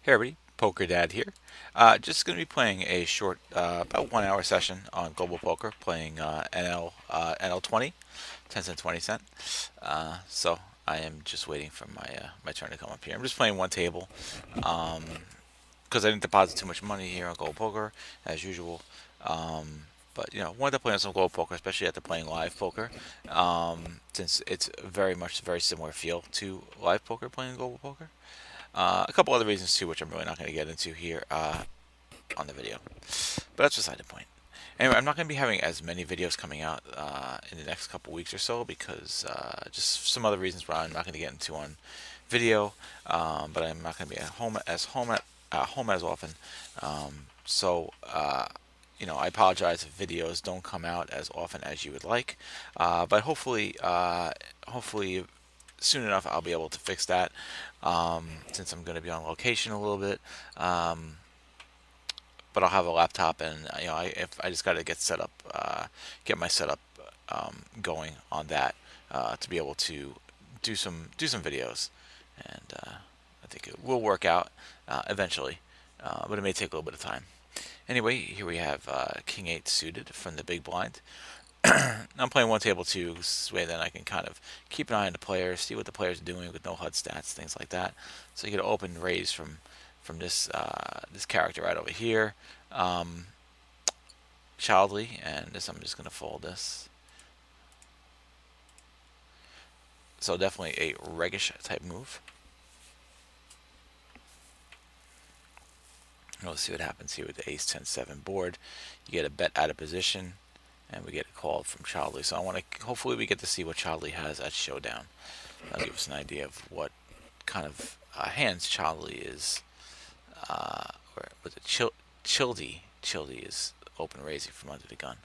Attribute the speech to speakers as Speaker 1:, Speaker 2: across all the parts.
Speaker 1: Hey everybody, Poker Dad here. Just going to be playing a short, about 1 hour session on Global Poker, playing NL20, 10 cent, 20 cent. So I am just waiting for my turn to come up here. I'm just playing one table because I didn't deposit too much money here on Global Poker as usual. But wanted to play on some Global Poker, especially after playing live poker, since it's very similar feel to live poker playing Global Poker. A couple other reasons too, which I'm really not going to get into here on the video, but that's beside the point. Anyway, I'm not going to be having as many videos coming out in the next couple weeks or so because just some other reasons why I'm not going to get into on video, but I'm not going to be at home as often. I apologize if videos don't come out as often as you would like, but hopefully soon enough I'll be able to fix that, since I'm going to be on location a little bit. But I'll have a laptop, and if I just got to get my setup going on that to be able to do some videos, and I think it will work out eventually, but it may take a little bit of time. Anyway, here we have King 8 suited from the big blind. I'm playing one table too, this way then I can kind of keep an eye on the players, see what the players are doing with no HUD stats, things like that. So you get an open raise from this character right over here, Childly, and this I'm just gonna fold this. So definitely a reggish type move. Let's see what happens here with the Ace 10-7 board. You get a bet out of position, and we get a call from Childly. So hopefully we get to see what Childly has at showdown. That'll give us an idea of what kind of hands Childly is. Or was it Childy? Childy is open raising from under the gun.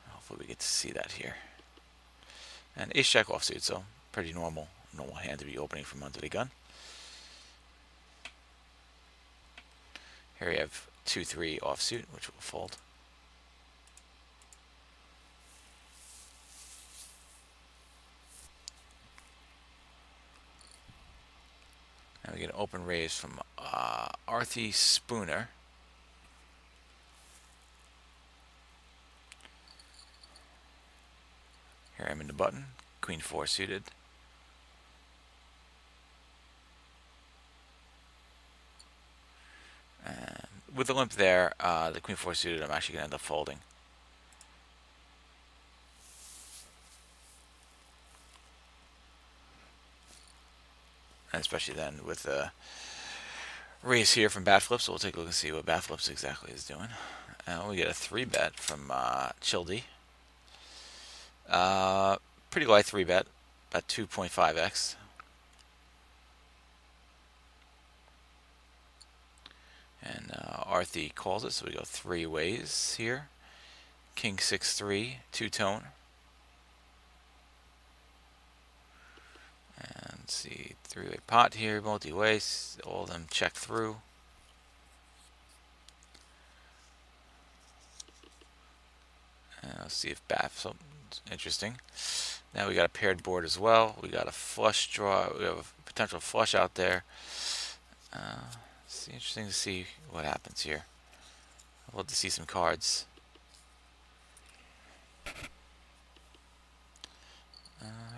Speaker 1: Hopefully we get to see that here. And Ace Jack offsuit, so pretty normal hand to be opening from under the gun. Here we have 2-3 offsuit, which will fold. And we get an open raise from Arthie Spooner. Here I'm in the button, Queen 4 suited. And with the limp there, the Queen 4 suited, I'm actually going to end up folding. And especially then with the raise here from bat flips, so we'll take a look and see what bat flips exactly is doing. And we get a 3-bet from Childy. Pretty light 3-bet, about 2.5x. And Arthie calls it, so we go 3 ways here. King 6-3, 2-tone. And see, 3-way pot here, multi-ways, all of them check through. And let's see if something's interesting. Now we got a paired board as well. We got a flush draw. We have a potential flush out there. It's interesting to see what happens here. I'd love to see some cards.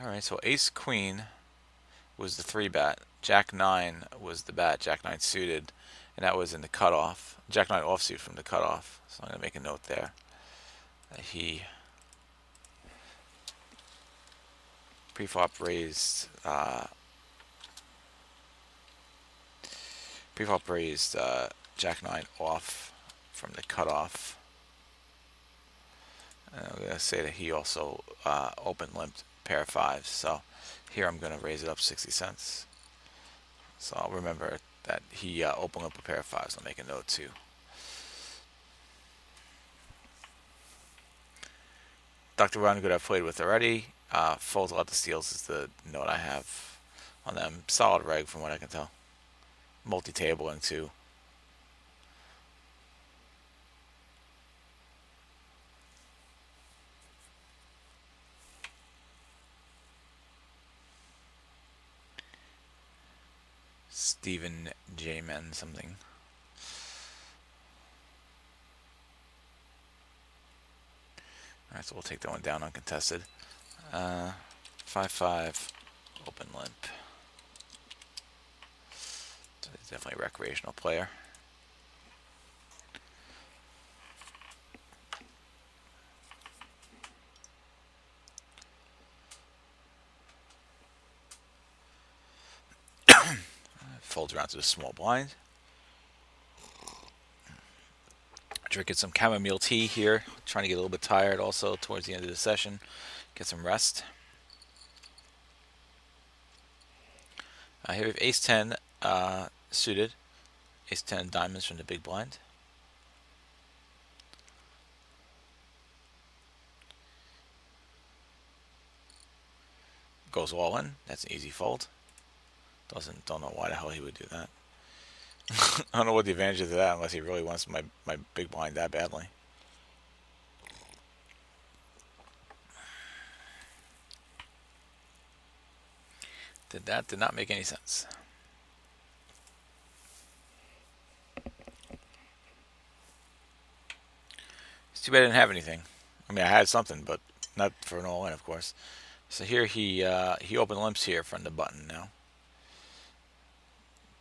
Speaker 1: Alright, so Ace Queen was the 3-bet. Jack 9 was the bat, Jack 9 suited, and that was in the cutoff. Jack 9 offsuit from the cutoff. So I'm going to make a note there that he pre-flop raised Jack 9 off from the cutoff. And I'm going to say that he also open limped pair of 5s. So here I'm going to raise it up 60 cents. So I'll remember that he opened up a pair of 5s. I'll make a note too. Dr. Rungood I've played with already. Folds a lot of steals is the note I have on them. Solid reg from what I can tell. Multi-tabling too. Stephen J. Men something. Alright, so we'll take that one down uncontested. 5-5, open limp. So he's definitely a recreational player. Folds around to the small blind. Drinking some chamomile tea here. Trying to get a little bit tired also towards the end of the session. Get some rest. Here we have ace 10 suited. Ace 10 diamonds from the big blind. Goes all in. That's an easy fold. Don't know why the hell he would do that. I don't know what the advantage is of that unless he really wants my big blind that badly. Did not make any sense. It's too bad I didn't have anything. I mean, I had something, but not for an all-in, of course. So here he open limps here from the button now.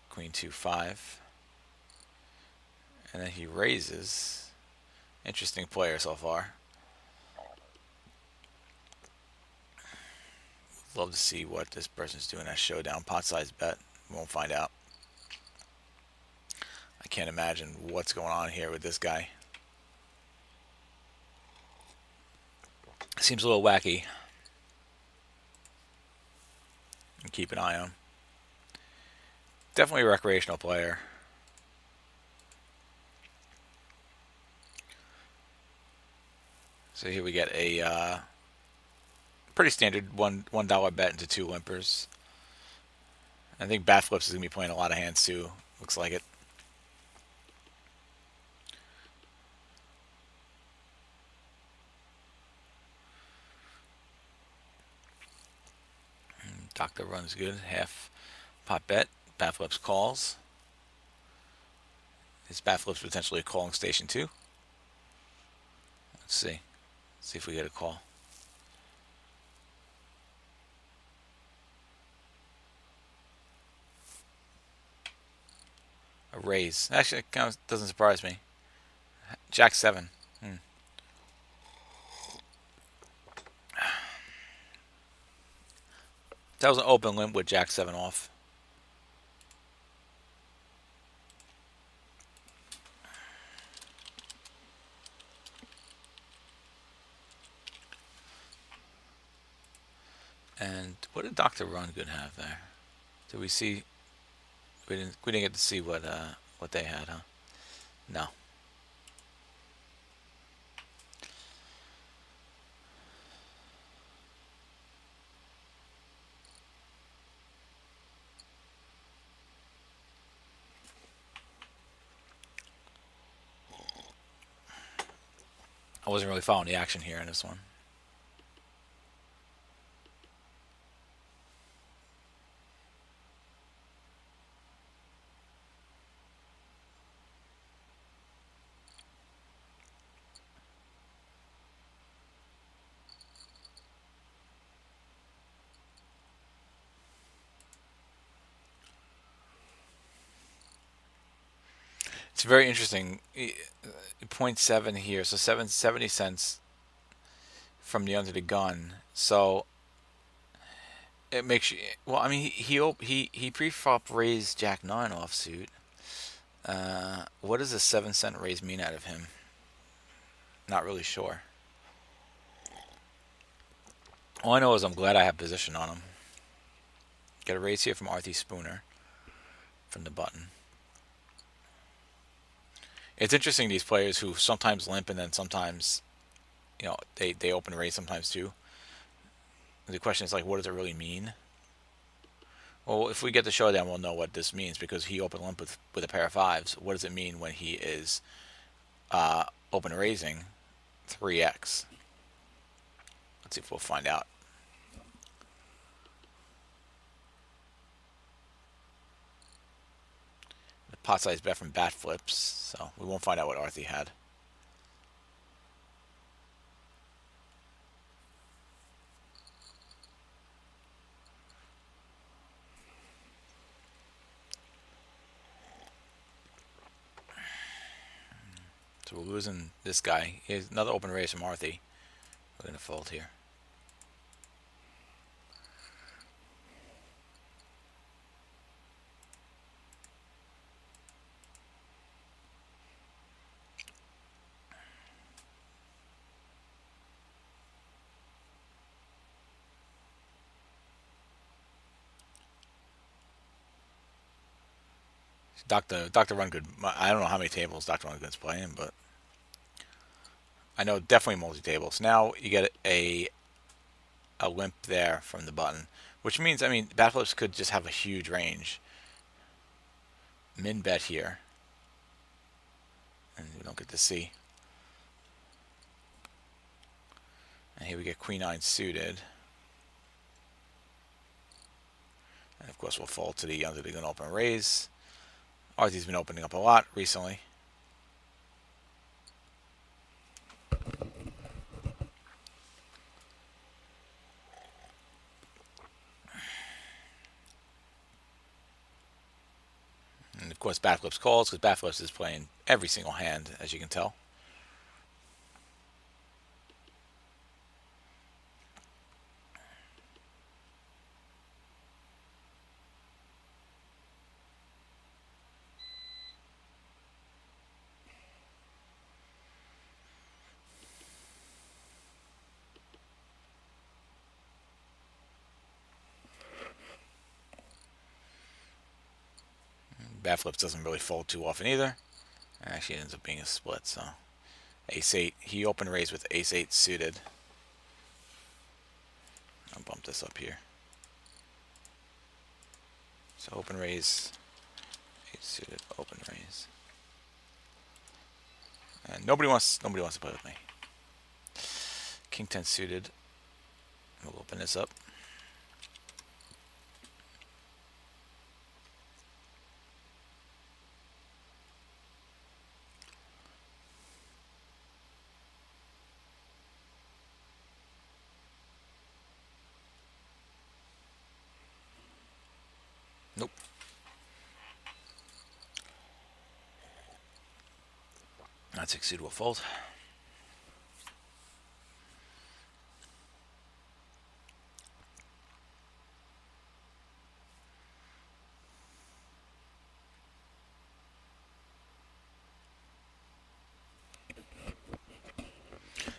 Speaker 1: Queen 2-5, and then he raises. Interesting player so far. Love to see what this person's doing at showdown. Pot size bet. Won't find out. I can't imagine what's going on here with this guy. Seems a little wacky. And keep an eye on. Definitely a recreational player. So here we get a pretty standard $1 bet into 2 limpers. I think bat flips is gonna be playing a lot of hands too. Looks like it. Doctor runs good. Half pot bet. Bat flips calls. His bat flips potentially a calling station too. Let's see. See if we get a call. A raise. Actually, it kind of doesn't surprise me. Jack 7. That was an open limp with Jack 7 off. And what did Dr. Rungood have there? Did we see? We didn't get to see what they had, huh? No. I wasn't really following the action here in this one. It's very interesting. 0.7 here, so 70 cents from the under the gun. So it makes you. Well, I mean, he pre-flop raised Jack 9 offsuit. What does a 7-cent raise mean out of him? Not really sure. All I know is I'm glad I have position on him. Get a raise here from Artie Spooner from the button. It's interesting, these players who sometimes limp and then sometimes, you know, they open raise sometimes too. The question is, like, what does it really mean? Well, if we get the showdown, we'll know what this means, because he open limp with a pair of 5s. What does it mean when he is open raising 3x? Let's see if we'll find out. pot size bet from bat flips, so we won't find out what Arthie had. So we're losing this guy. Here's another open raise from Arthie. We're going to fold here. Dr. Rungood. I don't know how many tables Dr. Rungood's playing, but I know definitely multi-tables. Now you get a limp there from the button, which means, I mean, bat flips could just have a huge range. Min bet here, and we don't get to see. And here we get Queen 9 suited. And of course we'll fold to the under the gun open raise. Arthie's been opening up a lot recently. And of course bat flips calls, because bat flips is playing every single hand, as you can tell. Bat flips doesn't really fold too often either. Actually, it ends up being a split, so ace 8. He open raised with ace 8 suited. I'll bump this up here. So open raise, 8 suited, open raise. And nobody wants to play with me. King 10 suited. We'll open this up. Nope. Not 6 suited will fold.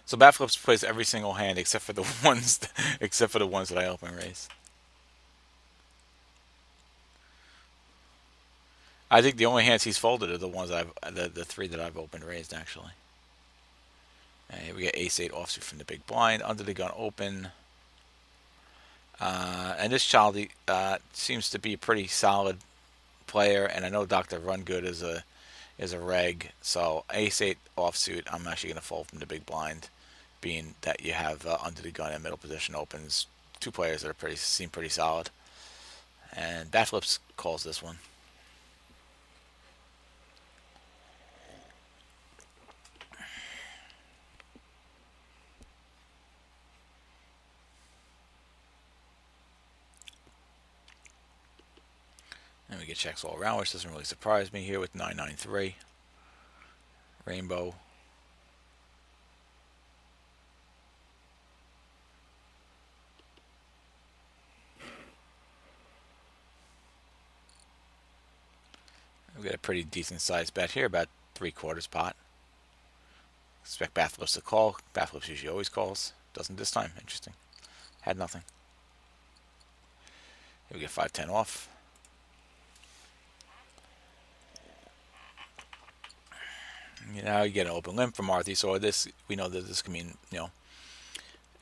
Speaker 1: So bat flips plays every single hand except for the ones that I open raise. I think the only hands he's folded are the ones the 3 that I've opened raised actually. And here we get ace 8 offsuit from the big blind, under the gun open. And this child seems to be a pretty solid player, and I know Dr. Rungood is a reg, so ace 8 offsuit I'm actually going to fold from the big blind, being that you have under the gun and middle position opens, 2 players that seem pretty solid. And bat flips calls this one. And we get checks all around, which doesn't really surprise me here with 993. Rainbow. We get a pretty decent sized bet here, about 3/4 pot. Expect bat flips to call. Bat flips usually always calls. Doesn't this time. Interesting. Had nothing. Here we get 5-10 off. You know, you get an open limp from Arthie, so this we know that this can mean,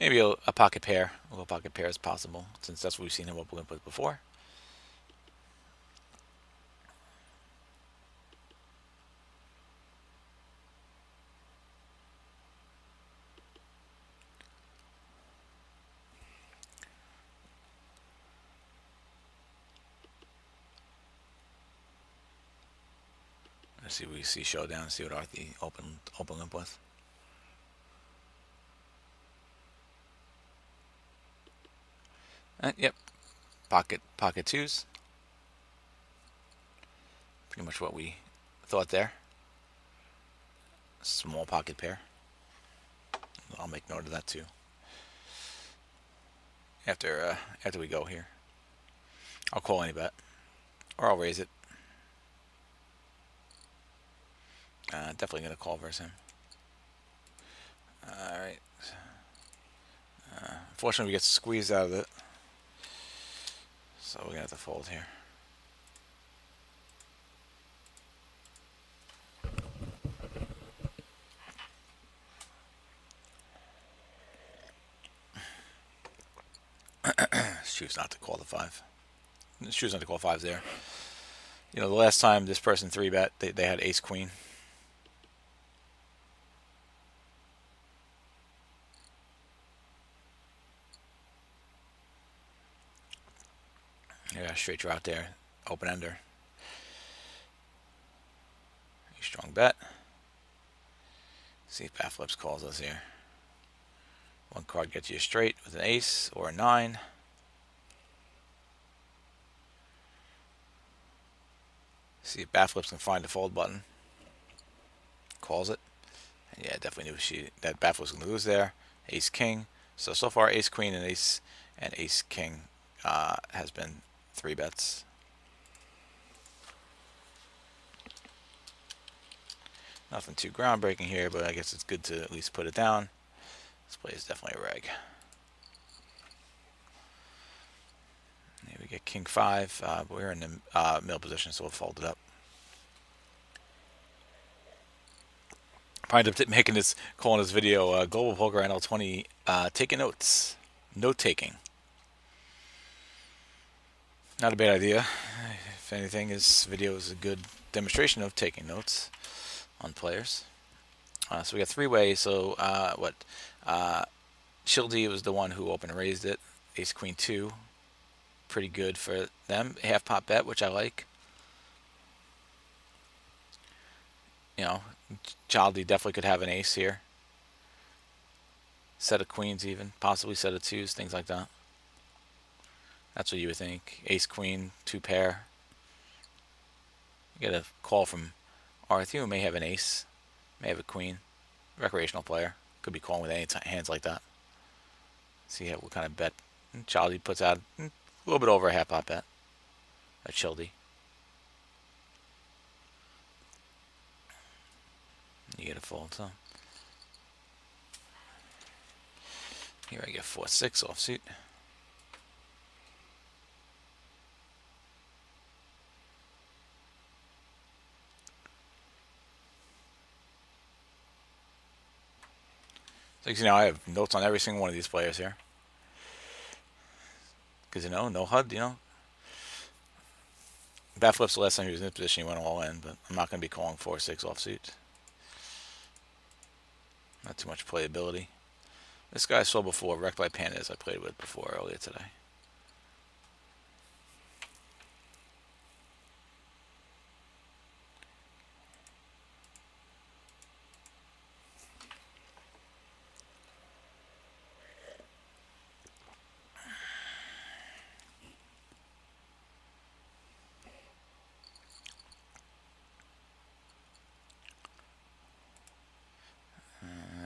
Speaker 1: maybe a pocket pair. A little pocket pair is possible, since that's what we've seen him open limp with before. Let's see. We see showdown. See what Arthur open limp with. And yep, pocket twos. Pretty much what we thought there. Small pocket pair. I'll make note of that too. After we go here, I'll call any bet, or I'll raise it. Definitely gonna call versus him. All right. Unfortunately, we get squeezed out of it, so we're gonna have to fold here. Choose not to call the five. Choose not to call fives there. You know, the last time this person 3-bet, they had ace queen. Yeah, straight draw out there, open ender. Strong bet. See if bat flips calls us here. One card gets you a straight with an ace or a 9. See if bat flips can find the fold button. Calls it. And yeah, definitely knew that bat flip was going to lose there. Ace king. So far ace queen and ace king has been 3-bets. Nothing too groundbreaking here, but I guess it's good to at least put it down. This play is definitely a reg. Here we get king 5. But we're in the middle position, so we'll fold it up. Probably up making this, calling this video Global Poker NL20 taking notes. Note taking. Not a bad idea. If anything, this video is a good demonstration of taking notes on players. So we got 3-way. So Shildy was the one who opened and raised it. Ace queen 2. Pretty good for them. Half pot bet, which I like. You know, Childy definitely could have an ace here. Set of queens even. Possibly set of twos, things like that. That's what you would think. Ace queen, 2 pair. You get a call from Arthur, who may have an ace, may have a queen. Recreational player. Could be calling with any hands like that. See what kind of bet Childy puts out. A little bit over a half pot bet. A Childy. You get a fold, so. Here I get 4-6 offsuit. So you know, I have notes on every single one of these players here. Because, you know, no HUD, you know. Bat flips the last time he was in this position, he went all in, but I'm not going to be calling 4-6 offsuit. Not too much playability. This guy I saw before, Wrecked by Pandas, I played with before earlier today.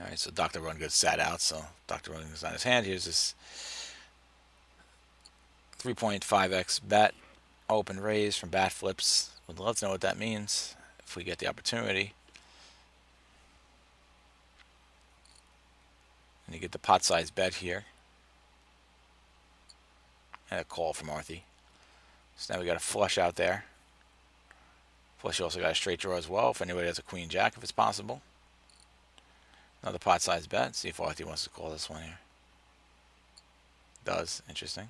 Speaker 1: Alright, so Dr. Run Good sat out, so Dr. Run is on his hand. Here's this 3.5x bet, open raise from bat flips. Would love to know what that means if we get the opportunity. And you get the pot size bet here. And a call from Arthur. So now we got a flush out there. Plus you also got a straight draw as well if anybody has a queen jack if it's possible. Another pot size bet. See if Arthur wants to call this one here. Does. Interesting.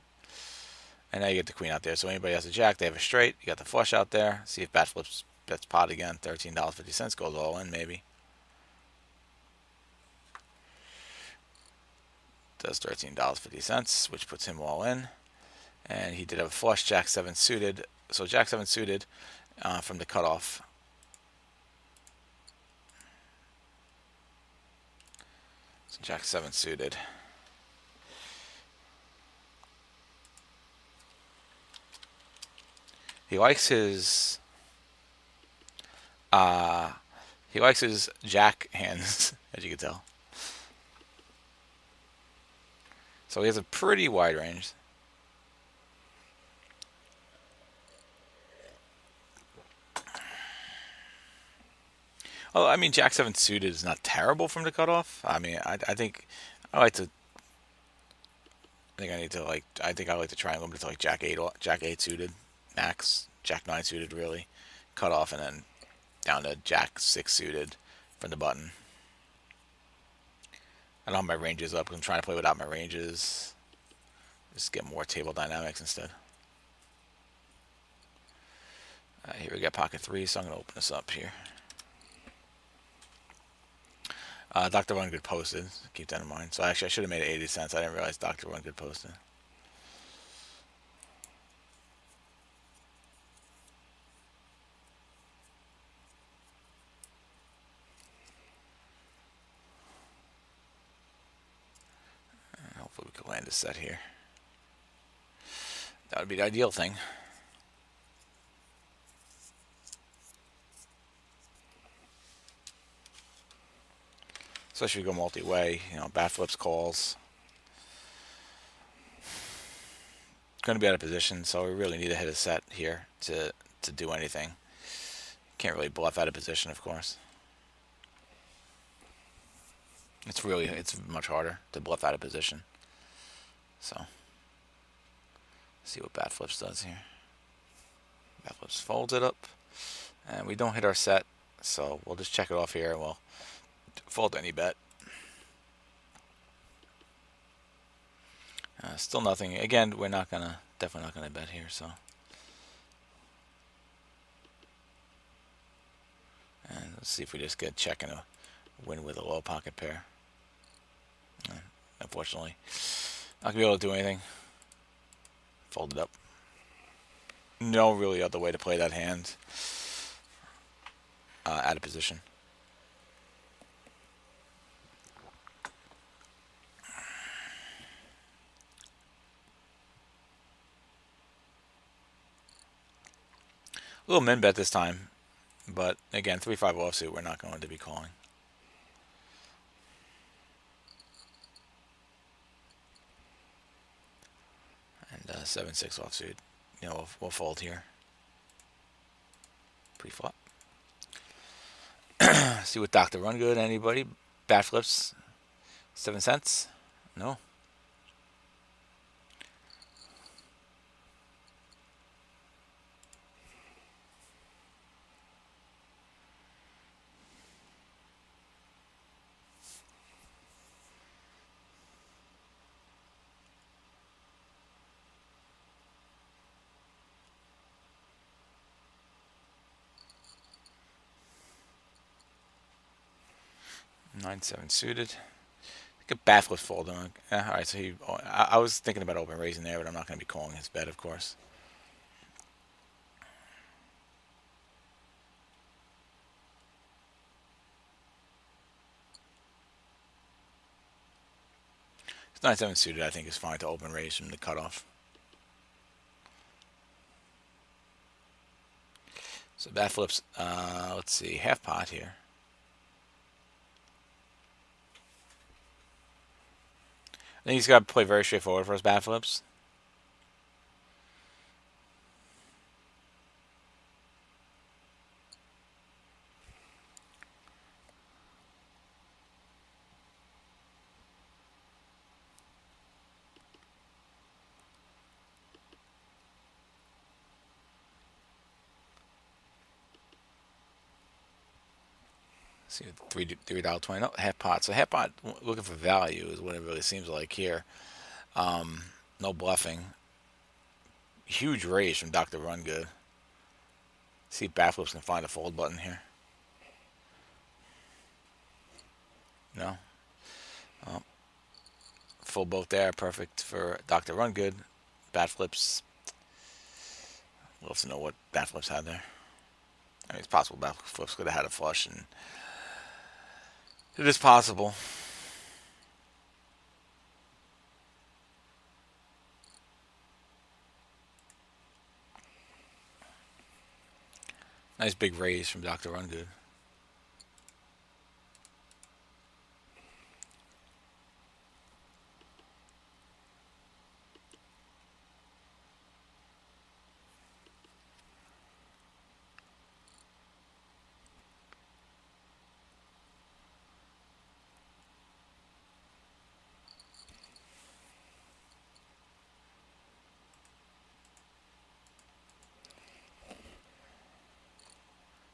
Speaker 1: And now you get the queen out there. So anybody has a jack, they have a straight. You got the flush out there. See if bat flips bets pot again. $13.50 goes all in maybe. Does $13.50, which puts him all in. And he did have a flush, Jack 7 suited. So Jack 7 suited from the cutoff. So Jack 7 suited. He likes his uh he likes his Jack hands, as you can tell. So he has a pretty wide range. Oh, I mean, Jack 7 suited is not terrible from the cutoff. I mean, I think I like to. I think I need to like. I think I like to try and limit it to like Jack 8 suited, max, Jack 9 suited, really, cutoff, and then down to Jack 6 suited from the button. I don't have my ranges up. I'm trying to play without my ranges. Just get more table dynamics instead. Here we got pocket 3, so I'm going to open this up here. Dr. One Good posted. Keep that in mind. So actually, I should have made it 80 cents. I didn't realize Dr. One Good posted. Hopefully we can land a set here. That would be the ideal thing. Especially if we go multi-way, bat flips, calls. Going to be out of position, so we really need to hit a set here to do anything. Can't really bluff out of position, of course. It's much harder to bluff out of position. So, see what bat flips does here. Bat flips folds it up, and we don't hit our set, so we'll just check it off here, and we'll fold any bet. Still nothing. Again, we're definitely not gonna bet here. So, and let's see if we just get check and a win with a low pocket pair. Unfortunately, not gonna be able to do anything. Fold it up. No really other way to play that hand. Out of position. A little min bet this time, but again, 3-5 offsuit, we're not going to be calling. And 7-6 offsuit, we'll fold here. Pre-flop. See what Dr. Run Good, anybody? Bat flips, 7 cents? No. Nine seven suited. Like a bat flip fold. All right, so I was thinking about open raising there, but I'm not going to be calling his bet, of course. His 9-7 suited, I think, is fine to open raise from the cutoff. So bat flips. Let's see, half pot here. I think he's got to play very straightforward for his bat flips. See, $3.20. No, half pot. So half pot, looking for value is what it really seems like here. No bluffing. Huge raise from Dr. Run Good. See if bat flips can find a fold button here. No. Full boat there. Perfect for Dr. Run Good. Bat flips. We'll have to know what bat flips had there. I mean, it's possible bat flips could have had a flush, and it is possible. Nice big raise from Dr. Rungood.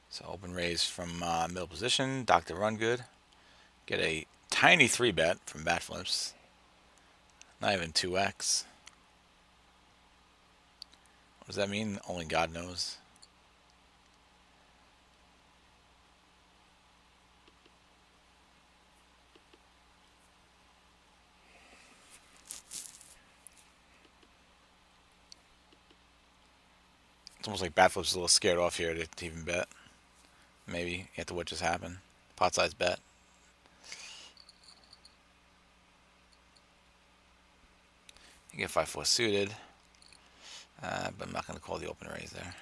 Speaker 1: So open raise from middle position. Dr. Rungood. Get a tiny 3-bet from bat flips. Not even 2x. What does that mean? Only God knows. It's almost like bat flips is a little scared off here to even bet. Maybe after what just happened. Pot size bet. You get 5-4 suited. But I'm not going to call the open raise there.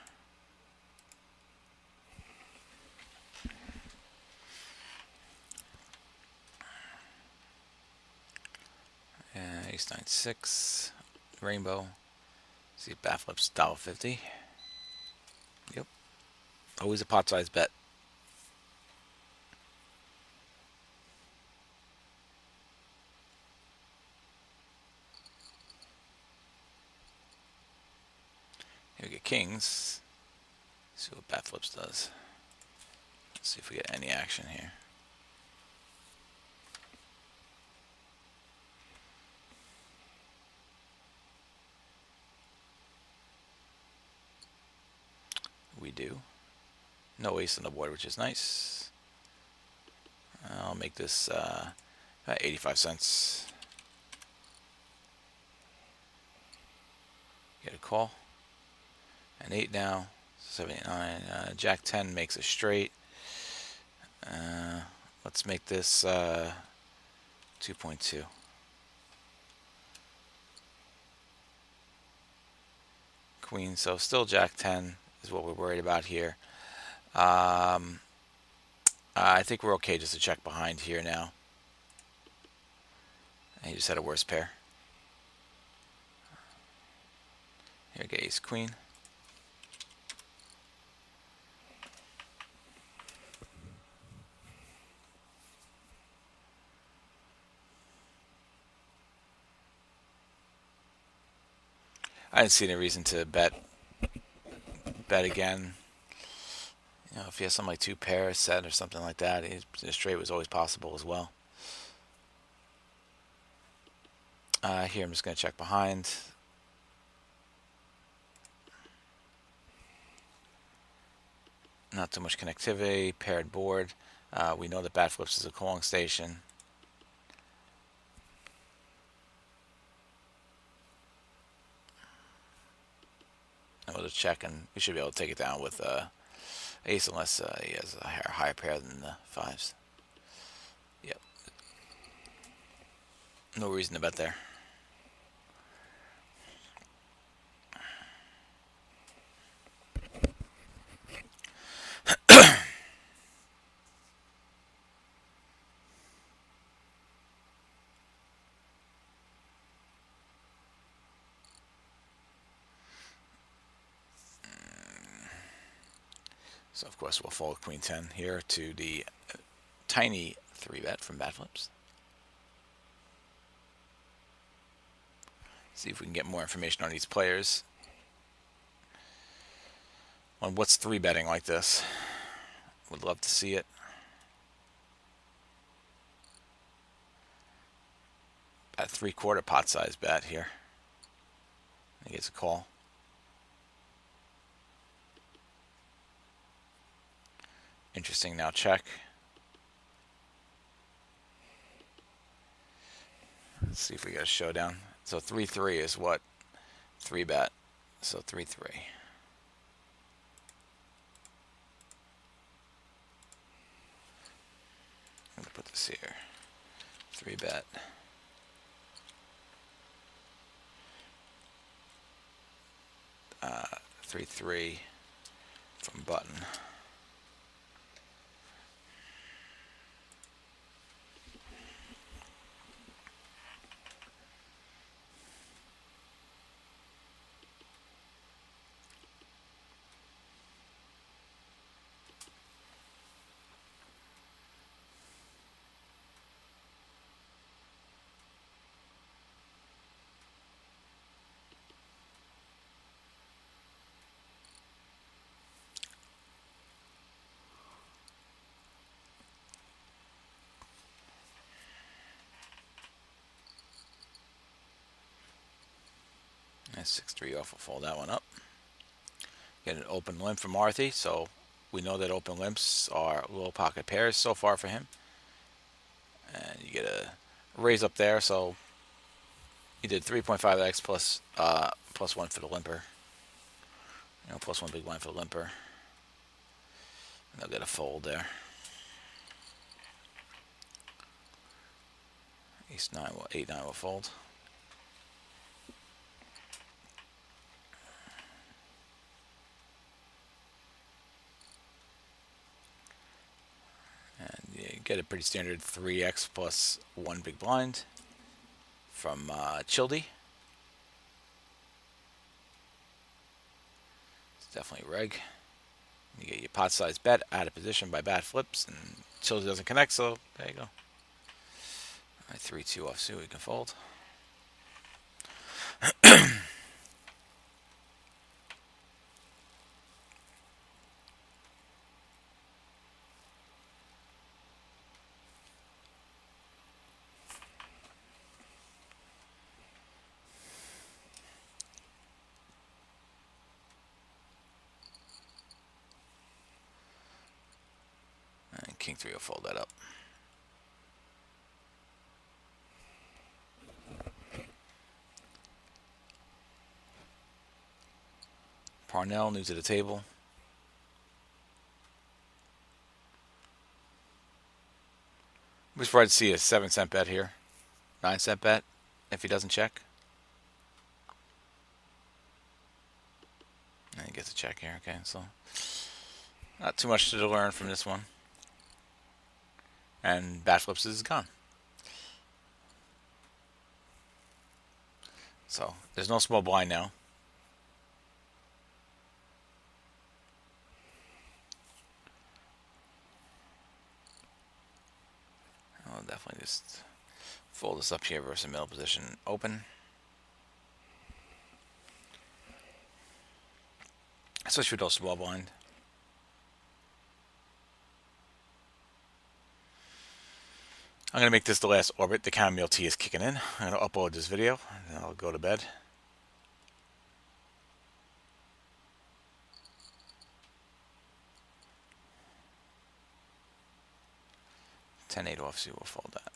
Speaker 1: Ace 9-6. Rainbow. See if bat flips $1.50. Yep. Always a pot size bet. Here we get kings. Let's see what bat flips does. Let's see if we get any action here. We do. No ace on the board, which is nice. I'll make this about 85 cents. Get a call. An 8 now. 79. Jack 10 makes a straight. Let's make this 2.2. Queen. So still Jack 10 is what we're worried about here. I think we're okay just to check behind here now. And he just had a worse pair. Here we get ace queen. I didn't see any reason to bet again. You know, if he has something like 2 pairs set or something like that, a straight was always possible as well. Here I'm just going to check behind. Not too much connectivity. Paired board. We know that bat flips is a calling station. And we'll just check, and we should be able to take it down with ace unless he has a higher pair than the 5s. Yep. No reason to bet there. So of course we'll fold queen 10 here to the tiny 3-bet from bat flips. See if we can get more information on these players. On what's 3-betting like this. Would love to see it. About a 3/4 pot size bet here. He gets a call. Interesting. Now check. Let's see if we get a showdown. So 3-3 is what 3-bet. So 3-3. I'm gonna put this here. 3-bet. Uh, 3-3 from button. And 6-3 off. We'll fold that one up. Get an open limp from Marthy, so we know that open limps are low pocket pairs so far for him. And you get a raise up there, so you did 3.5x plus 1 for the limper. Plus 1 big blind for the limper. And they'll get a fold there. Ace 9 will 8-9 will fold. And you get a pretty standard 3x plus 1 big blind from Childy. It's definitely reg. You get your pot size bet out of position by bad flips, and Childy doesn't connect, so there you go. Alright, 3-2 offsuit, we can fold. And King 3 will fold that up. Parnell, new to the table. We're surprised to see a 7-cent bet here. 9-cent bet if he doesn't check. And he gets a check here. Okay, so not too much to learn from this one. And bad flips is gone. So there's no small blind now. I'll definitely just fold this up here versus middle position open. Especially with those small blind. I'm going to make this the last orbit. The chamomile tea is kicking in. I'm going to upload this video and then I'll go to bed. $10-8 offsuit, we'll fold that.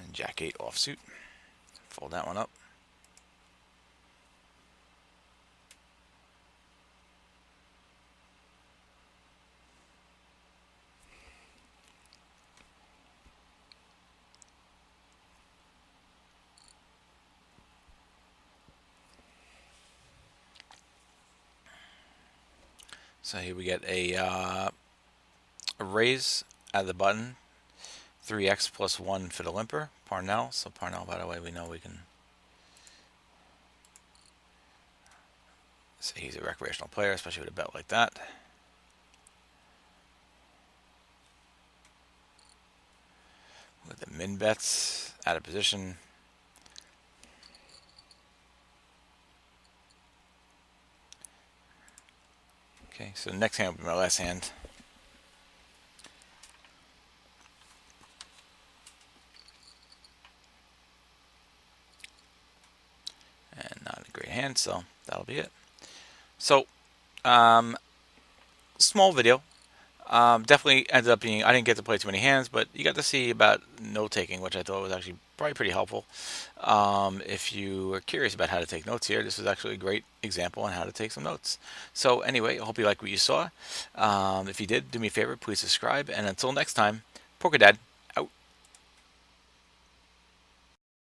Speaker 1: And Jack 8 offsuit. Fold that one up. So here we get a raise out of the button. 3x plus 1 for the limper. Parnell. So Parnell, by the way, we know we can say he's a recreational player, especially with a bet like that. With the min bets out of position. Okay, so the next hand will be my last hand. And not a great hand, so that'll be it. So, small video. Definitely ended up being, I didn't get to play too many hands, but you got to see about note taking, which I thought was actually probably pretty helpful. If you are curious about how to take notes here, this was actually a great example on how to take some notes. So anyway, I hope you like what you saw. If you did, do me a favor, please subscribe. And until next time, Poker Dad.